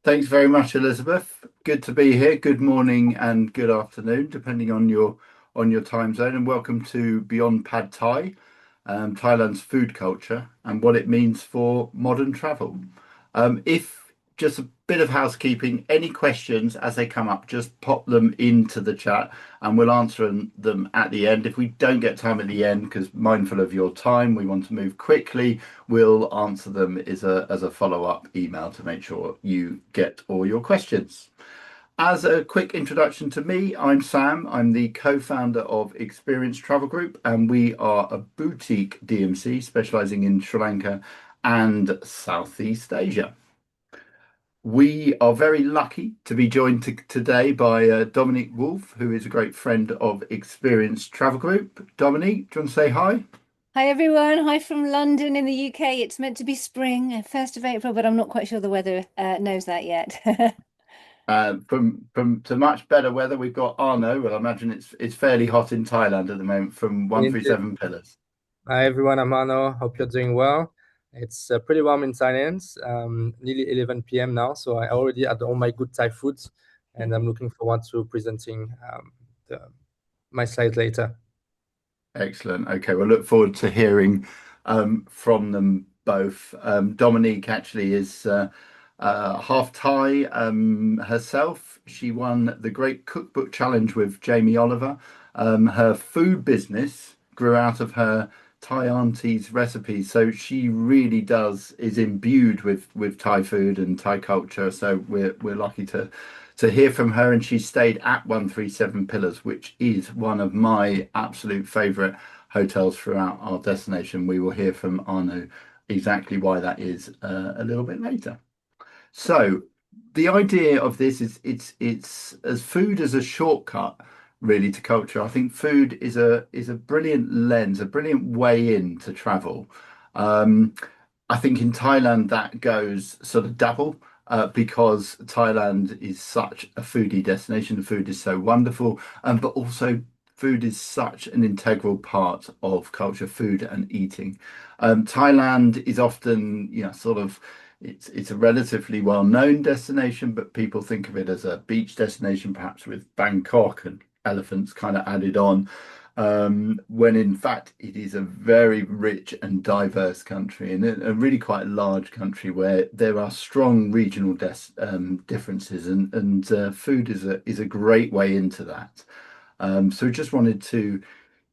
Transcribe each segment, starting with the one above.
Thanks very much, Elizabeth. Good to be here. Good morning and good afternoon, depending on your time zone. And welcome to Beyond Pad Thai, Thailand's food culture and what it means for modern travel. If just a bit of housekeeping, any questions as they come up, just pop them into the chat and we'll answer them at the end. If we don't get time at the end, because mindful of your time, we want to move quickly, we'll answer them as a follow-up email to make sure you get all your questions. As a quick introduction to me, I'm Sam. I'm the co-founder of Experience Travel Group, and we are a boutique DMC specializing in Sri Lanka and Southeast Asia. We are very lucky to be joined today by Dominique Woolf, who is a great friend of Experience Travel Group. Dominique, do you want to say hi? Hi everyone. Hi from London in the UK. It's meant to be spring, 1st of April, but I'm not quite sure the weather knows that yet. From to much better weather, we've got Arno. Well, I imagine it's fairly hot in Thailand at the moment from Indeed. 137 Pillars. Hi everyone, I'm Arno. Hope you're doing well. It's pretty warm in Thailand, nearly 11 p.m. now, so I already had all my good Thai foods, and I'm looking forward to presenting the, my slides later. Excellent. Okay, we'll look forward to hearing from them both. Dominique actually is half Thai herself. She won the Great Cookbook Challenge with Jamie Oliver. Her food business grew out of her Thai auntie's recipes, so she really is imbued with Thai food and Thai culture. So we're lucky to hear from her, and she stayed at 137 Pillars, which is one of my absolute favorite hotels throughout our destination. We will hear from Arno exactly why that is a little bit later. So the idea of this is it's as food as a shortcut really to culture. I think food is a brilliant lens, a brilliant way in to travel. Um, I think in Thailand that goes sort of double because Thailand is such a foodie destination. The food is so wonderful, but also food is such an integral part of culture, food and eating. Thailand is often, sort of. It's a relatively well-known destination, but people think of it as a beach destination, perhaps with Bangkok and elephants kind of added on when in fact it is a very rich and diverse country and a really quite large country where there are strong regional differences and food is a great way into that. So we just wanted to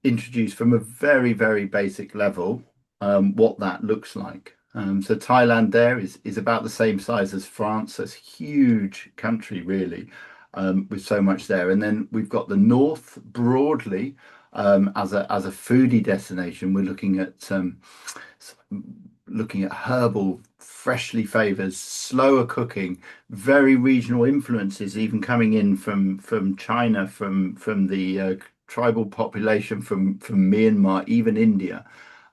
introduce from a very, very basic level what that looks like. So Thailand there is about the same size as France. So it's a huge country, really, with so much there. And then we've got the north broadly as a foodie destination. We're looking at herbal, freshly flavors, slower cooking, very regional influences, even coming in from China, from the tribal population from Myanmar, even India.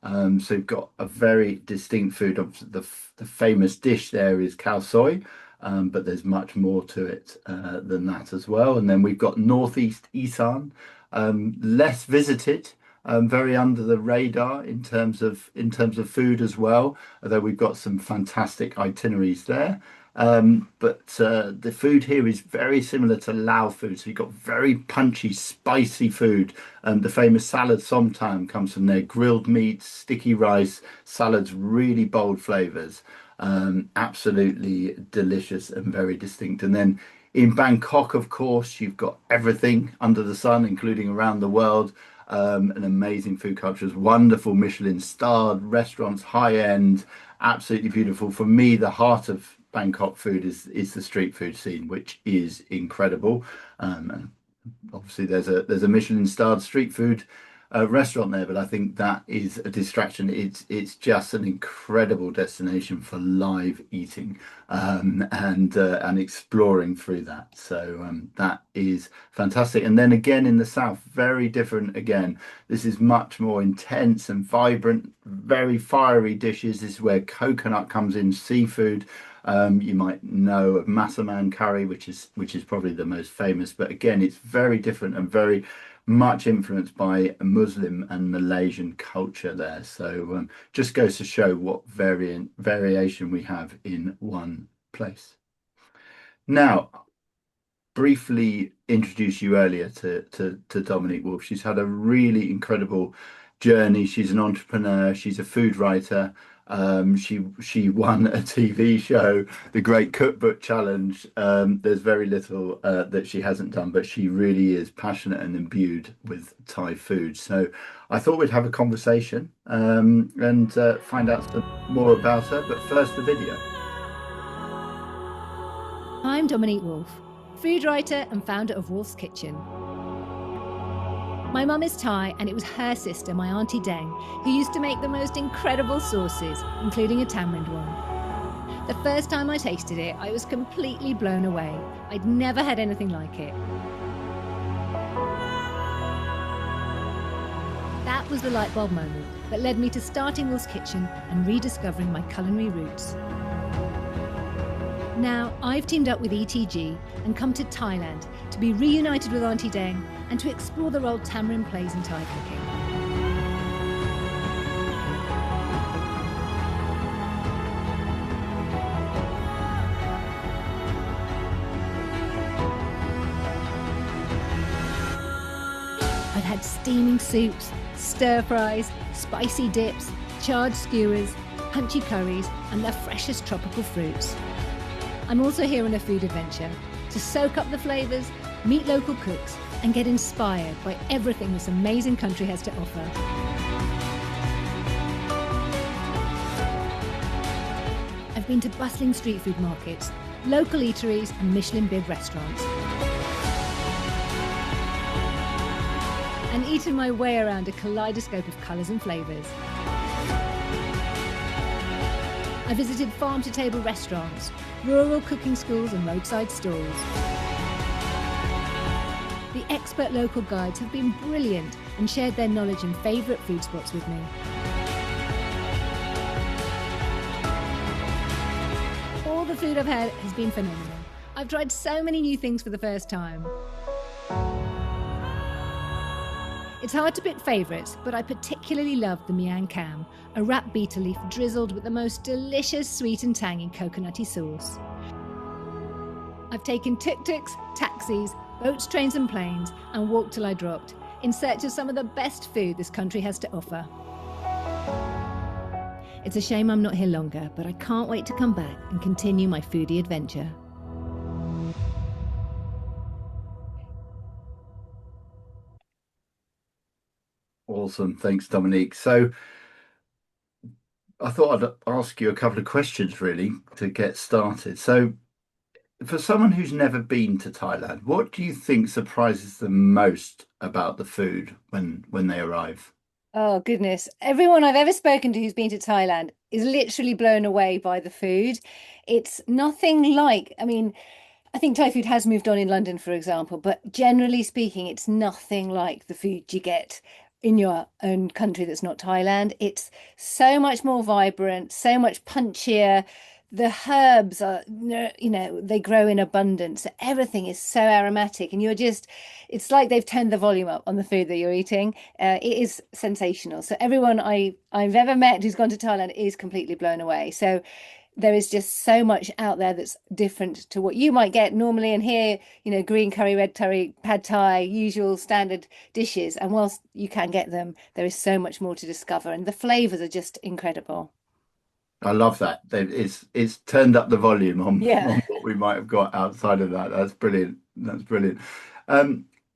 So you've got a very distinct food. The famous dish there is khao soi, but there's much more to it than that as well. And then we've got Northeast Isan, less visited, very under the radar in terms of food as well. Although we've got some fantastic itineraries there. But the food here is very similar to Lao food. So you've got very punchy, spicy food. The famous salad som tam comes from there. Grilled meats, sticky rice, salads, really bold flavors. Absolutely delicious and very distinct. And then in Bangkok, of course, you've got everything under the sun, including around the world. An amazing food cultures, wonderful Michelin starred restaurants, high end, absolutely beautiful. For me, the heart of Bangkok food is the street food scene, which is incredible. And obviously, there's a Michelin starred street food restaurant there, but I think that is a distraction. It's just an incredible destination for live eating and exploring through that. So that is fantastic. And then again in the south, very different. Again, this is much more intense and vibrant, very fiery dishes. This is where coconut comes in, seafood. You might know of Massaman curry, which is probably the most famous, but again, it's very different and very much influenced by Muslim and Malaysian culture there. So just goes to show what variation we have in one place. Now, briefly introduced you earlier to Dominique Woolf. She's had a really incredible journey. She's an entrepreneur. She's a food writer. She won a TV show, the Great Cookbook Challenge. There's very little that she hasn't done, but she really is passionate and imbued with Thai food. So I thought we'd have a conversation and find out some more about her. But first, the video. I'm Dominique Woolf, food writer and founder of Wolf's Kitchen. My mum is Thai, and it was her sister, my Auntie Deng, who used to make the most incredible sauces, including a tamarind one. The first time I tasted it, I was completely blown away. I'd never had anything like it. That was the light bulb moment that led me to starting Wolf's Kitchen and rediscovering my culinary roots. Now, I've teamed up with ETG and come to Thailand to be reunited with Auntie Deng and to explore the role tamarind plays in Thai cooking. I've had steaming soups, stir fries, spicy dips, charred skewers, punchy curries, and the freshest tropical fruits. I'm also here on a food adventure to soak up the flavours, meet local cooks, and get inspired by everything this amazing country has to offer. I've been to bustling street food markets, local eateries, and Michelin-bid restaurants, and eaten my way around a kaleidoscope of colours and flavours. I visited farm-to-table restaurants, rural cooking schools and roadside stalls. The expert local guides have been brilliant and shared their knowledge and favourite food spots with me. All the food I've had has been phenomenal. I've tried so many new things for the first time. It's hard to pick favourites, but I particularly loved the Miang Kham, a wrapped betel leaf drizzled with the most delicious sweet and tangy coconutty sauce. I've taken tuk-tuks, taxis, boats, trains and planes and walked till I dropped, in search of some of the best food this country has to offer. It's a shame I'm not here longer, but I can't wait to come back and continue my foodie adventure. Awesome. Thanks, Dominique. So I thought I'd ask you a couple of questions really to get started. So for someone who's never been to Thailand, what do you think surprises them most about the food when they arrive? Oh, goodness. Everyone I've ever spoken to who's been to Thailand is literally blown away by the food. It's nothing like, I think Thai food has moved on in London, for example, but generally speaking, it's nothing like the food you get in your own country that's not Thailand. It's so much more vibrant, so much punchier. The herbs are, they grow in abundance. Everything is so aromatic, and it's like they've turned the volume up on the food that you're eating. It is sensational. So everyone I've ever met who's gone to Thailand is completely blown away. So there is just so much out there that's different to what you might get normally. And here, green curry, red curry, pad thai, usual standard dishes. And whilst you can get them, there is so much more to discover. And the flavors are just incredible. I love that. It's turned up the volume on Yeah. what we might have got outside of that. That's brilliant. That's brilliant.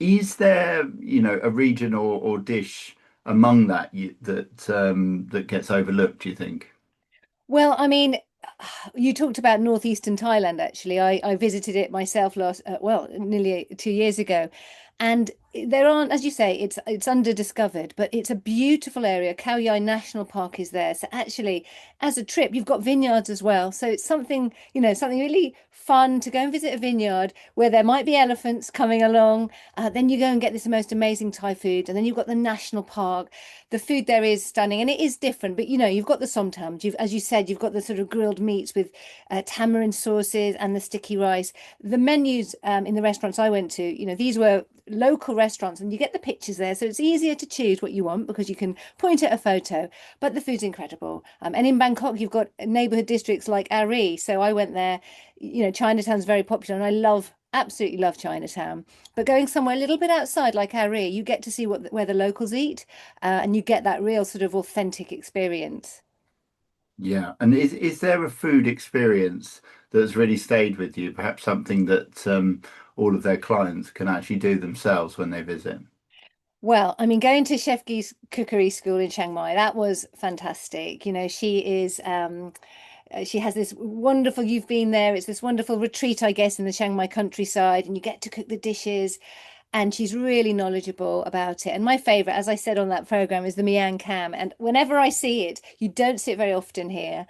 Is there, a region or dish among that that gets overlooked, do you think? Well, you talked about northeastern Thailand, actually. I visited it myself nearly 2 years ago. And there aren't, as you say, it's underdiscovered, but it's a beautiful area. Khao Yai National Park is there. So actually, as a trip, you've got vineyards as well. So it's something really fun to go and visit a vineyard where there might be elephants coming along. Then you go and get this most amazing Thai food. And then you've got the national park. The food there is stunning and it is different. But, you've got the somtams. As you said, you've got the sort of grilled meats with tamarind sauces and the sticky rice. The menus in the restaurants I went to, these were local restaurants and you get the pictures there. So it's easier to choose what you want because you can point at a photo, but the food's incredible. And in Bangkok, you've got neighborhood districts like Ari. So I went there, Chinatown's very popular and absolutely love Chinatown. But going somewhere a little bit outside like Ari, you get to see where the locals eat, and you get that real sort of authentic experience. Yeah. And is there a food experience that's really stayed with you? Perhaps something that all of their clients can actually do themselves when they visit? Well, I mean, going to Chef Gee's cookery school in Chiang Mai, that was fantastic. She has this wonderful, you've been there, it's this wonderful retreat, I guess, in the Chiang Mai countryside, and you get to cook the dishes. And she's really knowledgeable about it. And my favorite, as I said on that program, is the Miang Kham. And whenever I see it, you don't see it very often here.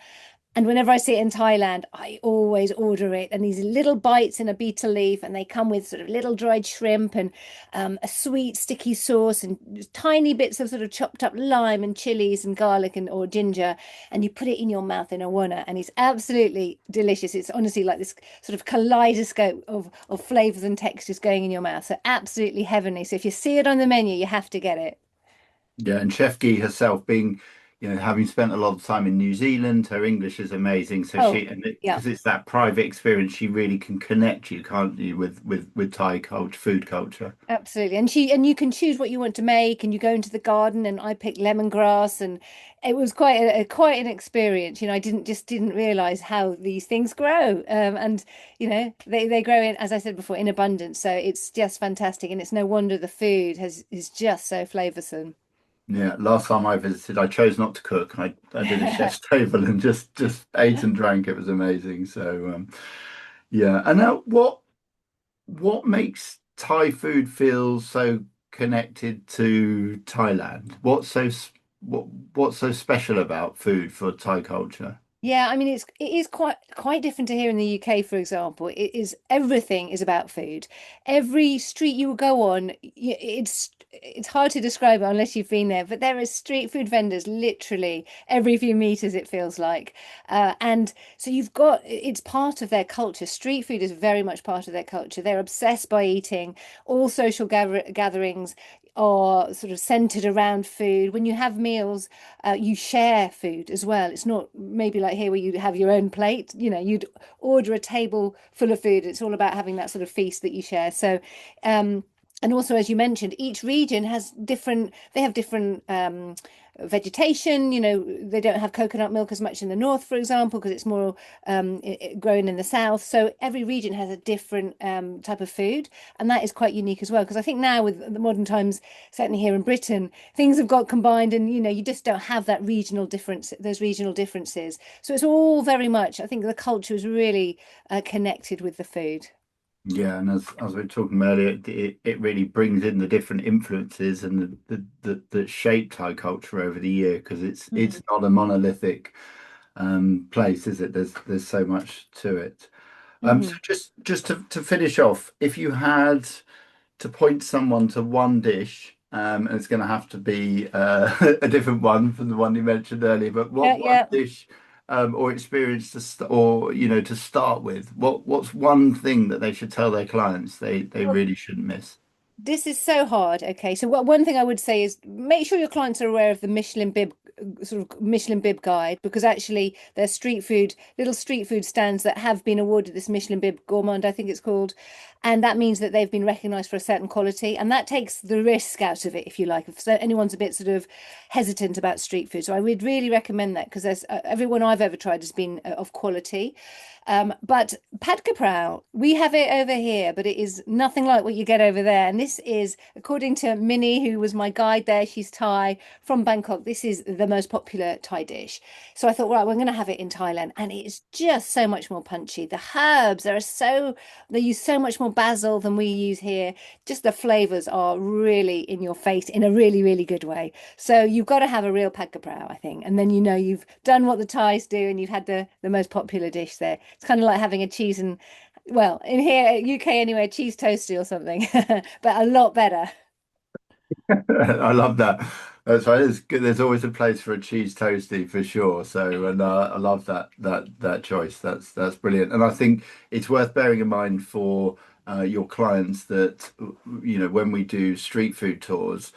And whenever I see it in Thailand, I always order it. And these little bites in a betel leaf, and they come with sort of little dried shrimp and a sweet, sticky sauce and tiny bits of sort of chopped up lime and chilies and garlic or ginger. And you put it in your mouth in a wana, and it's absolutely delicious. It's honestly like this sort of kaleidoscope of flavors and textures going in your mouth. So absolutely heavenly. So if you see it on the menu, you have to get it. Yeah, and Chef Guy herself being, having spent a lot of time in New Zealand, her English is amazing. So Oh, and yeah. because it's that private experience, she really can connect you, can't you, with Thai culture, food culture. Absolutely. And you can choose what you want to make and you go into the garden and I picked lemongrass and it was quite an experience. I didn't realize how these things grow. And they grow in, as I said before, in abundance. So it's just fantastic and it's no wonder the food is just so flavorsome. Yeah, last time I visited, I chose not to cook. I did a chef's table and just ate and drank. It was amazing. So yeah. And now what makes Thai food feel so connected to Thailand? What's so special about food for Thai culture? Yeah, I mean it is quite different to here in the UK, for example. Everything is about food. Every street you will go on, it's hard to describe it unless you've been there, but there are street food vendors literally every few meters, it feels like. And so it's part of their culture. Street food is very much part of their culture. They're obsessed by eating. All social gatherings are sort of centered around food. When you have meals, you share food as well. It's not maybe like here where you have your own plate. You'd order a table full of food. It's all about having that sort of feast that you share. So, and also, as you mentioned, each region they have different vegetation. They don't have coconut milk as much in the north, for example, because it's more grown in the south. So every region has a different type of food, and that is quite unique as well. Because I think now with the modern times, certainly here in Britain, things have got combined, and you just don't have those regional differences. So it's all very much. I think the culture is really connected with the food. Yeah, and as we were talking earlier, it really brings in the different influences and that shape Thai culture over the year because it's not a monolithic place, is it? There's so much to it. So Mm-hmm. just to finish off, if you had to point someone to one dish, and it's going to have to be a different one from the one you mentioned earlier, but Yeah, what one yeah. dish or experience or to start with, what's one thing that they should tell their clients they Well, really shouldn't miss? this is so hard. Okay, so one thing I would say is make sure your clients are aware of the Michelin bib guide because actually there's little street food stands that have been awarded this Michelin bib gourmand, I think it's called, and that means that they've been recognized for a certain quality, and that takes the risk out of it, if you like. If anyone's a bit sort of hesitant about street food, so I would really recommend that because there's everyone I've ever tried has been of quality. But pad kaprao, we have it over here, but it is nothing like what you get over there. And this is, according to Minnie, who was my guide there, she's Thai from Bangkok. This is the most popular Thai dish. So I thought, right, we're going to have it in Thailand. And it is just so much more punchy. The herbs they use so much more basil than we use here. Just the flavors are really in your face in a really, really good way. So you've got to have a real pad kaprao, I think. And then you've done what the Thais do and you've had the most popular dish there. It's kind of like having a cheese and, well, in here, UK anyway, a cheese toasty or something, but a lot better. I love that. That's right. It's good. There's always a place for a cheese toasty for sure. So, and I love that choice. That's brilliant. And I think it's worth bearing in mind for your clients that, when we do street food tours,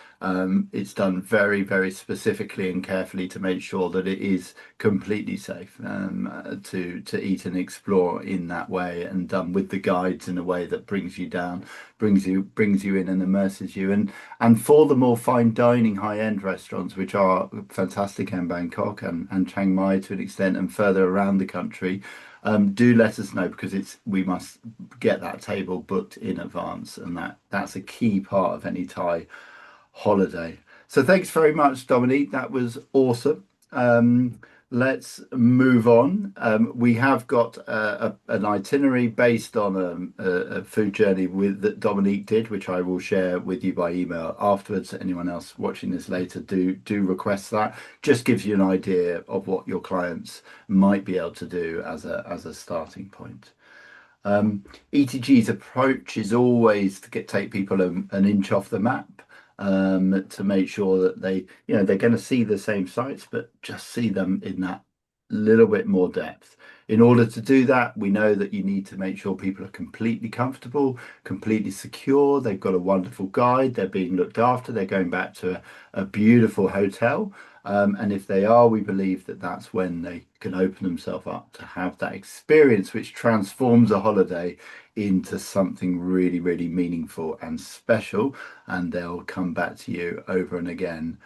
it's done very, very specifically and carefully to make sure that it is completely safe to eat and explore in that way, and done with the guides in a way that brings you down, brings you in and immerses you. And for the more fine dining high-end restaurants, which are fantastic in Bangkok and Chiang Mai to an extent, and further around the country, do let us know, because we must get that table booked in advance, and that's a key part of any Thai holiday. So thanks very much, Dominique. That was awesome. Let's move on. We have got an itinerary based on a food journey that Dominique did, which I will share with you by email afterwards. Anyone else watching this later, do request that. Just gives you an idea of what your clients might be able to do as a starting point. ETG's approach is always to take people an inch off the map, to make sure that they're going to see the same sites, but just see them in that little bit more depth. In order to do that, we know that you need to make sure people are completely comfortable, completely secure. They've got a wonderful guide. They're being looked after. They're going back to a beautiful hotel. And if they are, we believe that that's when they can open themselves up to have that experience, which transforms a holiday into something really, really meaningful and special. And they'll come back to you over and again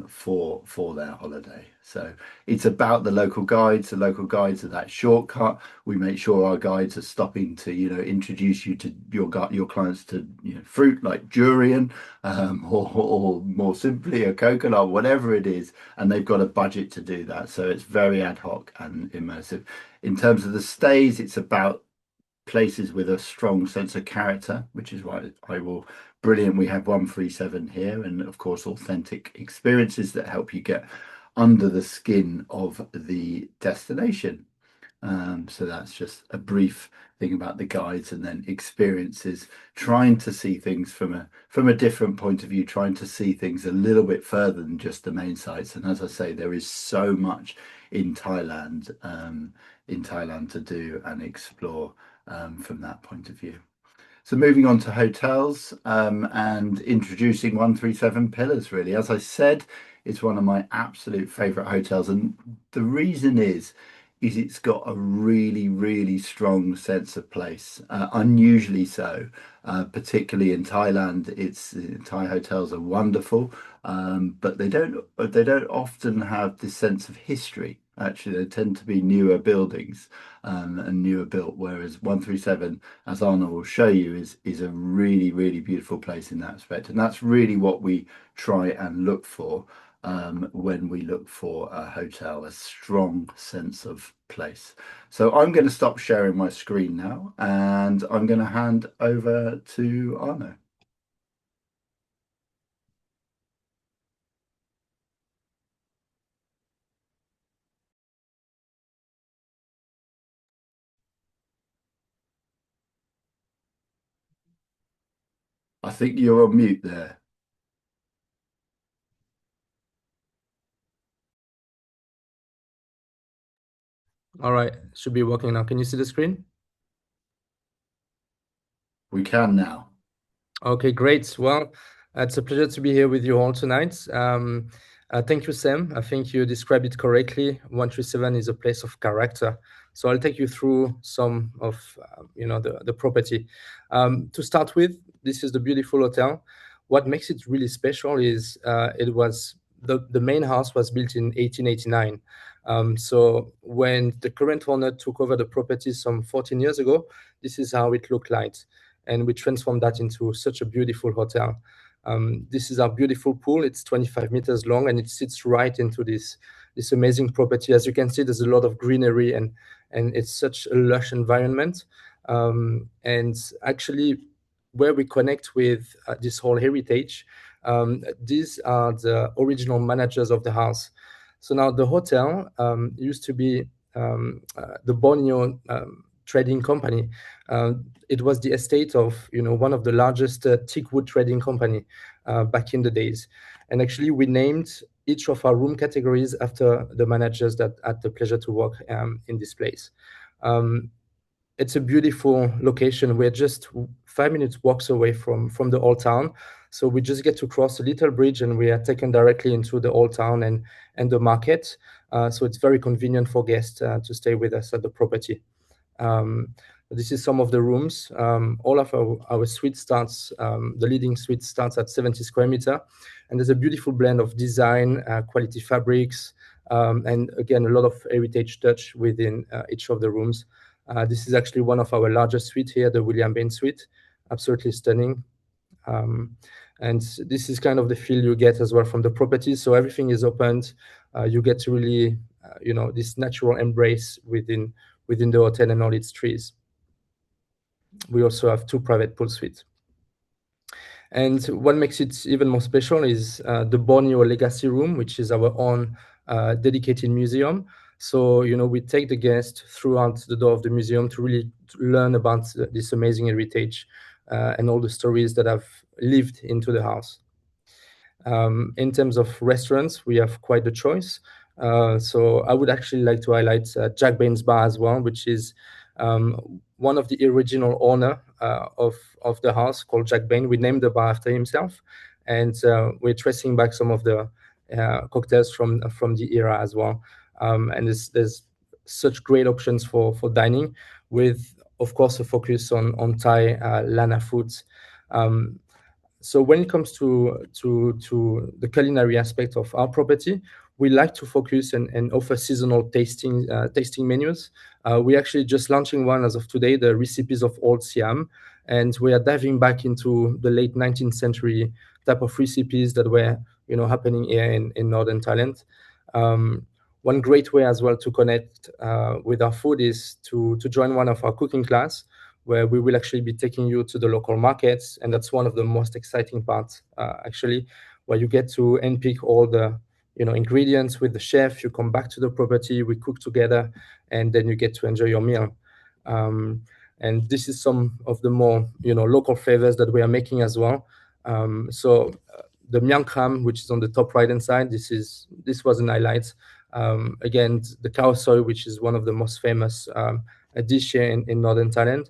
for their holiday. So it's about the local guides. The local guides are that shortcut. We make sure our guides are stopping to introduce you to your clients to fruit like durian, or more simply a coconut, whatever it is, and they've got a budget to do that. So it's very ad hoc and immersive. In terms of the stays, it's about places with a strong sense of character, which is why brilliant. We have 137 here, and of course authentic experiences that help you get under the skin of the destination. So that's just a brief thing about the guides, and then experiences, trying to see things from a different point of view, trying to see things a little bit further than just the main sites. And as I say, there is so much in Thailand to do and explore from that point of view. So moving on to hotels, and introducing 137 Pillars, really. As I said, it's one of my absolute favorite hotels. And the reason is it's got a really, really strong sense of place, unusually so, particularly in Thailand. Thai hotels are wonderful, but they don't often have this sense of history. Actually, they tend to be newer buildings, and newer built, whereas 137, as Arno will show you, is a really, really beautiful place in that respect. And that's really what we try and look for when we look for a hotel, a strong sense of place. So I'm going to stop sharing my screen now, and I'm going to hand over to Arno. I think you're on mute there. All right, should be working now. Can you see the screen? We can now. Okay, great. Well, it's a pleasure to be here with you all tonight. Thank you, Sam. I think you described it correctly. 137 is a place of character. So I'll take you through some of the property. To start with, this is the beautiful hotel. What makes it really special is the main house was built in 1889. So when the current owner took over the property some 14 years ago, this is how it looked like. And we transformed that into such a beautiful hotel. This is our beautiful pool. It's 25 meters long, and it sits right into this amazing property. As you can see, there's a lot of greenery, and it's such a lush environment. And actually, where we connect with this whole heritage, these are the original managers of the house. So now the hotel used to be the Borneo trading company. It was the estate of one of the largest teak wood trading company back in the days. And actually, we named each of our room categories after the managers that had the pleasure to work in this place. it's a beautiful location. We're just 5 minutes walks away from the old town. So we just get to cross a little bridge and we are taken directly into the old town and the market. So it's very convenient for guests to stay with us at the property. Um, this is some of the rooms. All of our suite starts, the leading suite starts at 70 square meter. And there's a beautiful blend of design, quality fabrics, and again, a lot of heritage touch within each of the rooms. This is actually one of our largest suites here, the William Bain suite. Absolutely stunning. And this is kind of the feel you get as well from the property. So everything is opened. You get to really, this natural embrace within the hotel and all its trees. We also have 2 private pool suites. And what makes it even more special is the Borneo Legacy Room, which is our own dedicated museum. So, we take the guest throughout the door of the museum to really learn about this amazing heritage and all the stories that have lived into the house. In terms of restaurants, we have quite the choice. So I would actually like to highlight Jack Bain's Bar as well, which is one of the original owner of the house, called Jack Bain. We named the bar after himself, and we're tracing back some of the cocktails from the era as well. And there's such great options for dining, with, of course, a focus on Thai Lana foods. So when it comes to the culinary aspect of our property, we like to focus and offer seasonal tasting menus. We're actually just launching one as of today, the recipes of Old Siam, and we are diving back into the late 19th century type of recipes that were happening here in Northern Thailand. One great way as well to connect with our food is to join one of our cooking class, where we will actually be taking you to the local markets. And that's one of the most exciting parts, actually, where you get to handpick all the ingredients with the chef. You come back to the property, we cook together, and then you get to enjoy your meal. And this is some of the more local flavors that we are making as well. So the Miang Kham, which is on the top right hand side, this was an highlight. Again, the khao soi, which is one of the most famous dish here in Northern Thailand.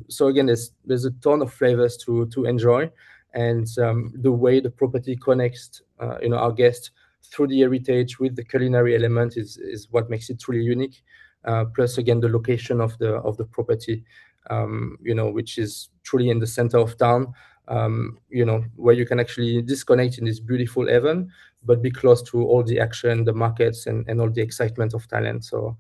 So again, there's a ton of flavors to enjoy, and the way the property connects our guests through the heritage with the culinary element is what makes it truly unique. Plus, again, the location of the property, which is truly in the center of town, where you can actually disconnect in this beautiful heaven, but be close to all the action, the markets, and all the excitement of Thailand. So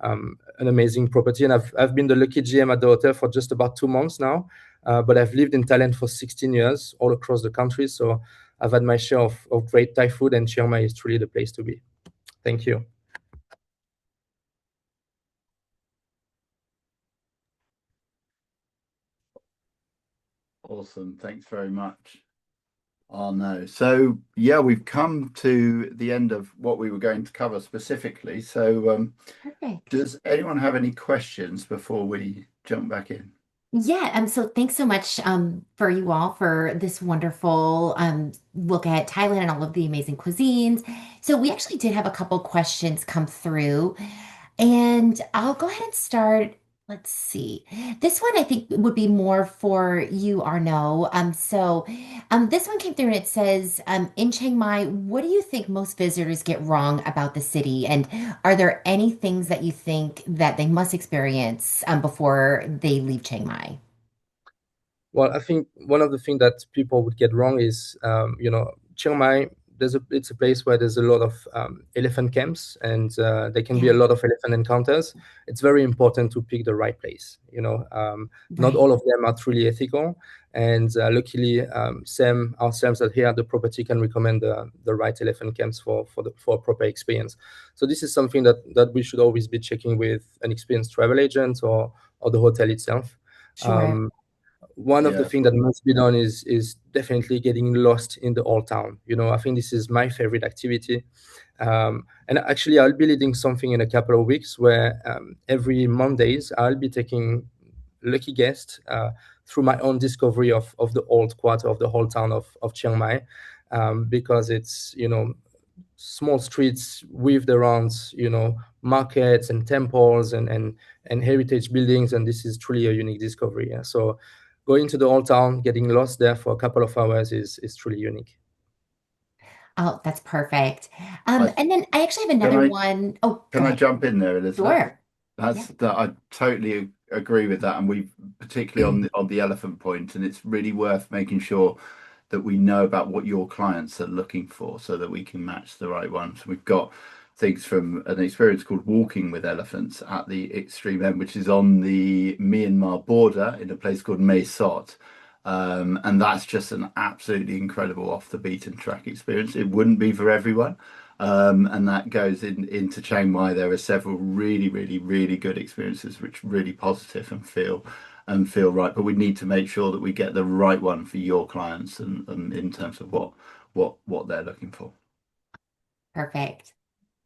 an amazing property. And I've been the lucky GM at the hotel for just about 2 months now, but I've lived in Thailand for 16 years, all across the country. So I've had my share of great Thai food, and Chiang Mai is truly the place to be. Thank you. Awesome. Thanks very much. Oh, no. So, yeah, we've come to the end of what we were going to cover specifically. So, Perfect. does anyone have any questions before we jump back in? Yeah, so thanks so much for you all for this wonderful look at Thailand and all of the amazing cuisines. So we actually did have a couple questions come through, and I'll go ahead and start. Let's see. This one I think would be more for you, Arnaud. This one came through and it says, in Chiang Mai, what do you think most visitors get wrong about the city? And are there any things that you think that they must experience before they leave Chiang Mai? Well, I think one of the things that people would get wrong is, Chiang Mai, it's a place where there's a lot of elephant camps, and there can be a Yeah, lot of elephant encounters. It's very important to pick the right place. Not right. all of them are truly ethical, and luckily, Sam, ourselves at here at the property can recommend the right elephant camps for a proper experience. So this is something that we should always be checking with an experienced travel agent or the hotel itself. Sure. Um, One of the Yeah. things that must be done is definitely getting lost in the old town. I think this is my favorite activity. And actually, I'll be leading something in a couple of weeks where every Mondays I'll be taking lucky guests through my own discovery of the old quarter of the whole town of Chiang Mai, because it's small streets weaved around markets and temples and heritage buildings, and this is truly a unique discovery. Yeah? So going to the old town, getting lost there for a couple of hours is truly unique. Oh, that's perfect. I And then I actually have can another I one. Oh, go can I ahead. jump in there, Elizabeth? Sure. Yeah. That I totally agree with that, and we particularly on the elephant point, and it's really worth making sure that we know about what your clients are looking for so that we can match the right ones. We've got things from an experience called walking with elephants at the extreme end, which is on the Myanmar border in a place called Mae Sot. And that's just an absolutely incredible off the beaten track experience. It wouldn't be for everyone. And that goes into Chiang Mai. There are several really, really, really good experiences, which are really positive and feel right. But we need to make sure that we get the right one for your clients and in terms of what they're looking for. Perfect.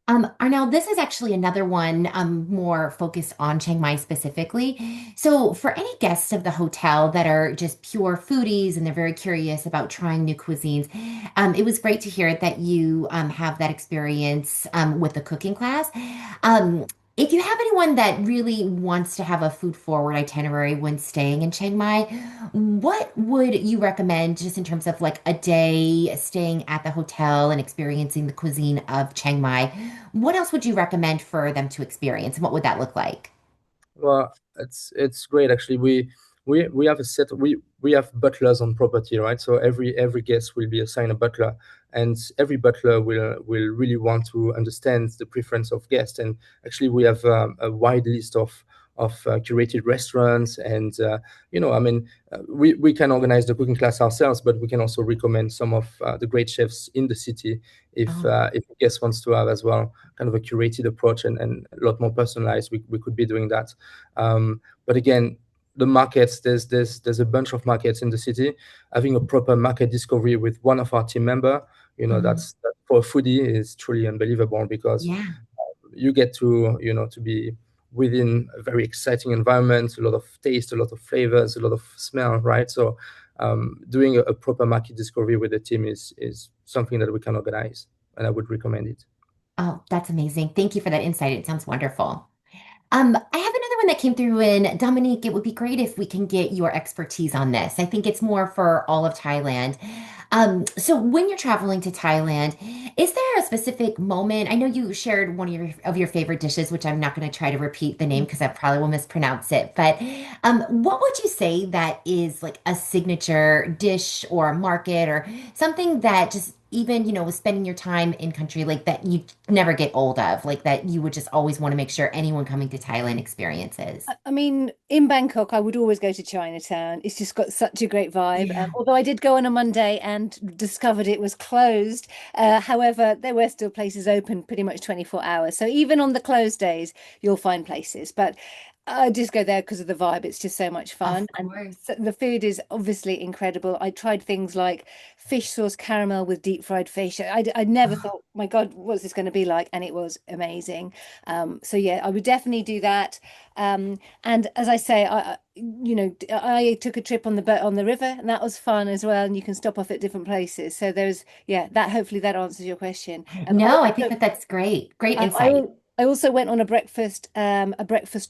Arnell, this is actually another one more focused on Chiang Mai specifically. So, for any guests of the hotel that are just pure foodies and they're very curious about trying new cuisines, it was great to hear that you have that experience with the cooking class. Um, if you have anyone that really wants to have a food forward itinerary when staying in Chiang Mai, what would you recommend just in terms of like a day staying at the hotel and experiencing the cuisine of Chiang Mai? What else would you recommend for them to experience, and what would that look like? Well, it's great actually. We have a set. We have butlers on property, right? So every guest will be assigned a butler, and every butler will really want to understand the preference of guests. And actually, we have a wide list of curated restaurants, and I mean, we can organize the cooking class ourselves, but we can also recommend some of the great chefs in the city Oh, if a guest wants to have as well kind of a curated approach and a lot more personalized. We could be doing that. But again, the markets, there's a bunch of markets in the city. Having a proper market discovery with one of our team member, mhm. that's that for a foodie is truly unbelievable because Yeah. you get to be within a very exciting environment, a lot of taste, a lot of flavors, a lot of smell, right? So doing a proper market discovery with the team is something that we can organize, and I would recommend it. Oh, that's amazing. Thank you for that insight. It sounds wonderful. I have another one that came through in Dominique. It would be great if we can get your expertise on this. I think it's more for all of Thailand. So when you're traveling to Thailand, is there a specific moment? I know you shared one of your favorite dishes, which I'm not going to try to repeat the name because I probably will mispronounce it. But what would you say that is like a signature dish or a market or something that just even, with spending your time in country like that you never get old of, like that you would just always want to make sure anyone coming to Thailand experiences? I mean, in Bangkok, I would always go to Chinatown. It's just got such a great vibe. Yeah. Although I did go on a Monday and discovered it was closed. However, there were still places open pretty much 24 hours. So even on the closed days, you'll find places. But I just go there because of the vibe. It's just so much fun. Of And course. the food is obviously incredible. I tried things like fish sauce caramel with deep fried fish. I never thought, my God, what's this going to be like? And it was amazing. So yeah, I would definitely do that. And as I say, I took a trip on the boat on the river, and that was fun as well. And you can stop off at different places. So yeah, that hopefully that answers your question. No, I think that that's great. Great I, insight. I also went on a breakfast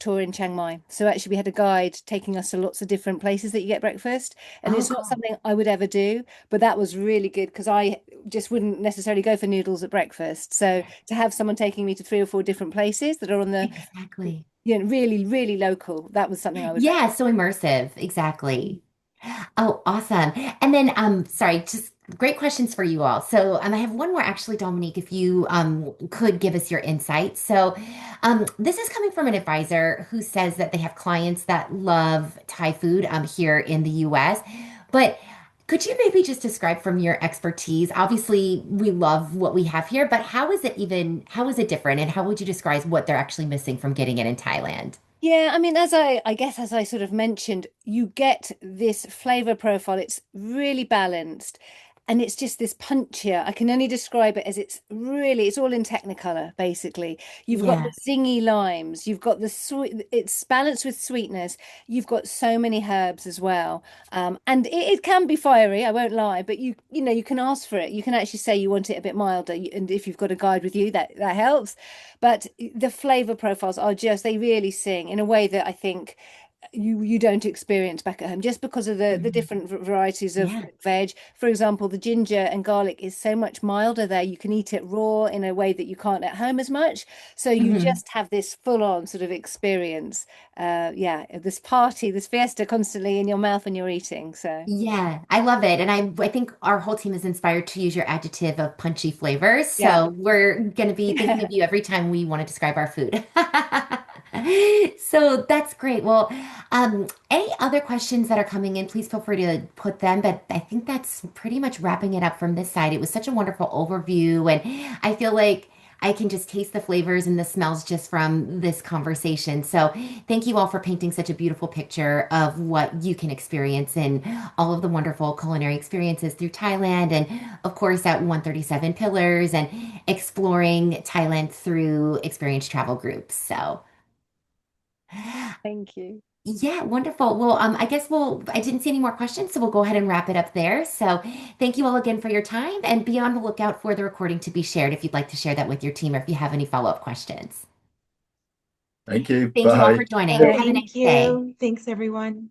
tour in Chiang Mai. So actually, we had a guide taking us to lots of different places that you get breakfast, and Oh, it's not cool. something I would ever do, but that was really good because I just wouldn't necessarily go for noodles at breakfast. So to have someone taking me to 3 or 4 different places that are on the, Exactly. really, really local, that was something I would recommend. Yeah, so immersive. Exactly. Oh, awesome. And then sorry, just great questions for you all. So I have one more actually, Dominique, if you could give us your insight. So this is coming from an advisor who says that they have clients that love Thai food here in the US. But could you maybe just describe from your expertise? Obviously, we love what we have here, but how is it different? And how would you describe what they're actually missing from getting it in Thailand? Yeah, I mean, I guess as I sort of mentioned, you get this flavor profile. It's really balanced. and it's just this punchier. I can only describe it as it's all in Technicolor, basically. You've got the Yeah. zingy limes, you've got the sweet, it's balanced with sweetness. You've got so many herbs as well. And it can be fiery, I won't lie, but you know, you can ask for it. You can actually say you want it a bit milder, and if you've got a guide with you, that helps. But the flavor profiles are just, they really sing in a way that I think you don't experience back at home, just because of the Mhm. different varieties of Yeah. veg. For example, the ginger and garlic is so much milder there. You can eat it raw in a way that you can't at home as much. So you Mhm. just have this full-on sort of experience. Yeah, this party, this fiesta constantly in your mouth when you're eating. So Yeah, I love it. And I think our whole team is inspired to use your adjective of punchy flavors. yeah. So we're going to be thinking of you every time we want to describe our food. So that's great. Well, any other questions that are coming in, please feel free to put them. But I think that's pretty much wrapping it up from this side. It was such a wonderful overview, and I feel like I can just taste the flavors and the smells just from this conversation. So thank you all for painting such a beautiful picture of what you can experience and all of the wonderful culinary experiences through Thailand. And of course, at 137 Pillars and exploring Thailand through experience travel groups. So Thank you. yeah, wonderful. Well, I didn't see any more questions, so we'll go ahead and wrap it up there. So thank you all again for your time, and be on the lookout for the recording to be shared if you'd like to share that with your team or if you have any follow-up questions. Thank you. Thank you all for Bye. joining. Thanks. Have a Thank nice day. you. Thanks, everyone.